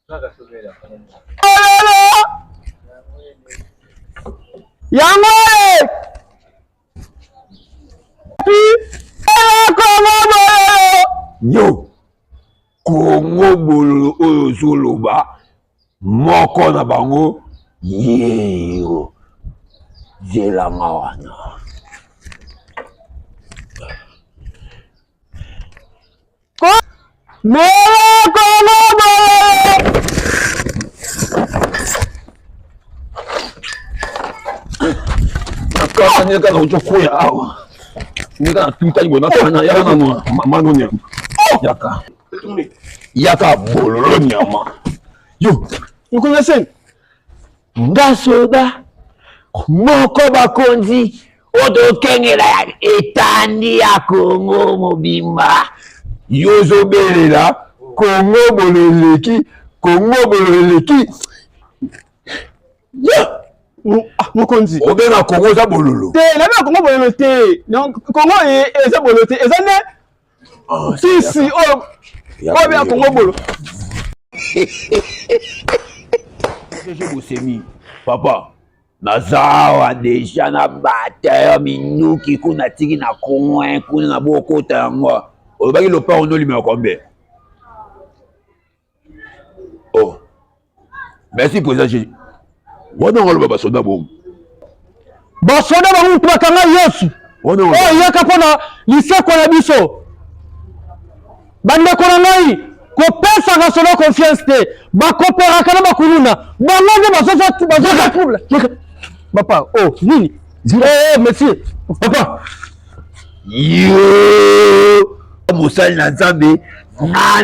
Yo, Kongo bololo oyo zoloba moko na bango yeo zelanga wana. Kaka nika na uchokuya awa. Nika na tuta ibona kana yana no mano nyama. Yaka bololo nyama. Yo, Ukunaseng ngasoda moko bakonzi odo kengela etandi ya Kongo mobimba. Yozo belela Kongo boleleki, Kongo boleleki. Ya Mokonzi. Obenga Kongo za bololo. Te, na ba Kongo bololo te. Donc Kongo eza bololo te. Eza ne sisi o ya Kongo bololo. Papa, nazawa deja na bataille minuki kuna tiki na coin kuna na boko tango. Obaki le pas ono numéro combien? Oh. Merci président Jésus. Wana ngalo ba soda bom. Ba soda ba mutu bakanga Yesu. Wana oh yaka pona liseko na biso. Bande kona ngai ko pesa ga soda confiance te. Ba kopera kana ba kuluna. Ba ngane bazoza trouble. Papa, oh nini? Eh monsieur. Papa. Yo. Mosali na Nzambe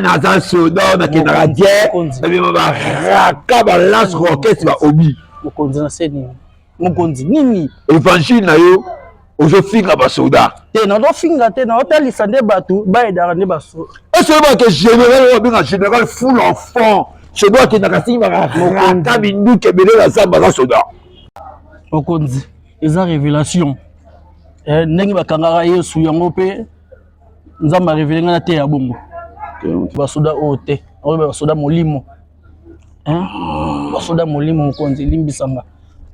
na za soda na kenaka die. Ba raka ba lance roquette ba obi. Mokonzi na seni. Mokonzi nini? Évangile na yo ozo finga ba soda. Te na do finga te na otalisa nde batu ba edara nde baso. Est-ce que général ou bien général full enfant? Je dois que nakasi ba raka bindu kebele la samba za soda. Mokonzi, eza révélation. Ndenge bakangaka Yesu yango pe Nzamba révélé ngana te ya bongo. Basoda ote, basoda molimo. Basoda molimo mokonzi limbisanga.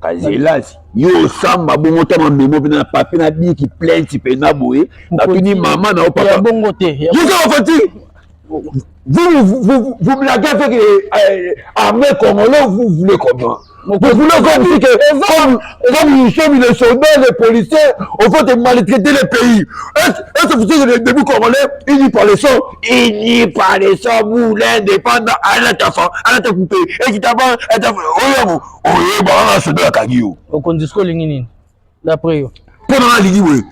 Kazelasi, yo samba bongo tama memo na papier na biki plainte pe na boye, na tuni maman na papa. Ya bongo te. Yo ça fati. Vous blaguez avec armée congolais, vous voulez comment? Vous voulez comme comme nous sommes les soldats, les policiers, on faut maltraiter les pays. Est-ce que vous savez que le début congolais, il dit par les sons, vous l'indépendant, à la coupé, et qui t'avance, et t'avance, oh, c'est de la Kagio. Au condisco lingini, d'après yo. Pour la ligi, oui.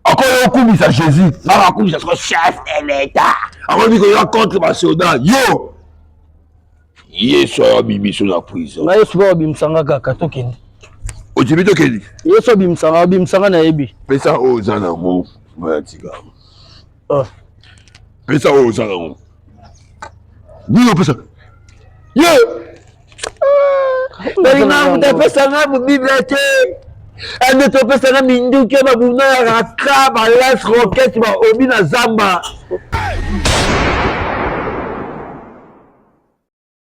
Encore un coup, ça Jésus, un coup, ça sera chef de l'État. Avant de dire contre ma soldat, yo! Yesu abimi sur la prison. Na Yesu ba bimsanga kaka tokeni. Ojibi tokeni. Yesu bimsanga na yebi. Pesa ozana mo matika. Pesa ozana mo. Ni pesa. Ye. Beringa mta pesa na bu bibliothèque. Elle te pesa na minduke ba buna raka ba lance roquette ba obi na zamba.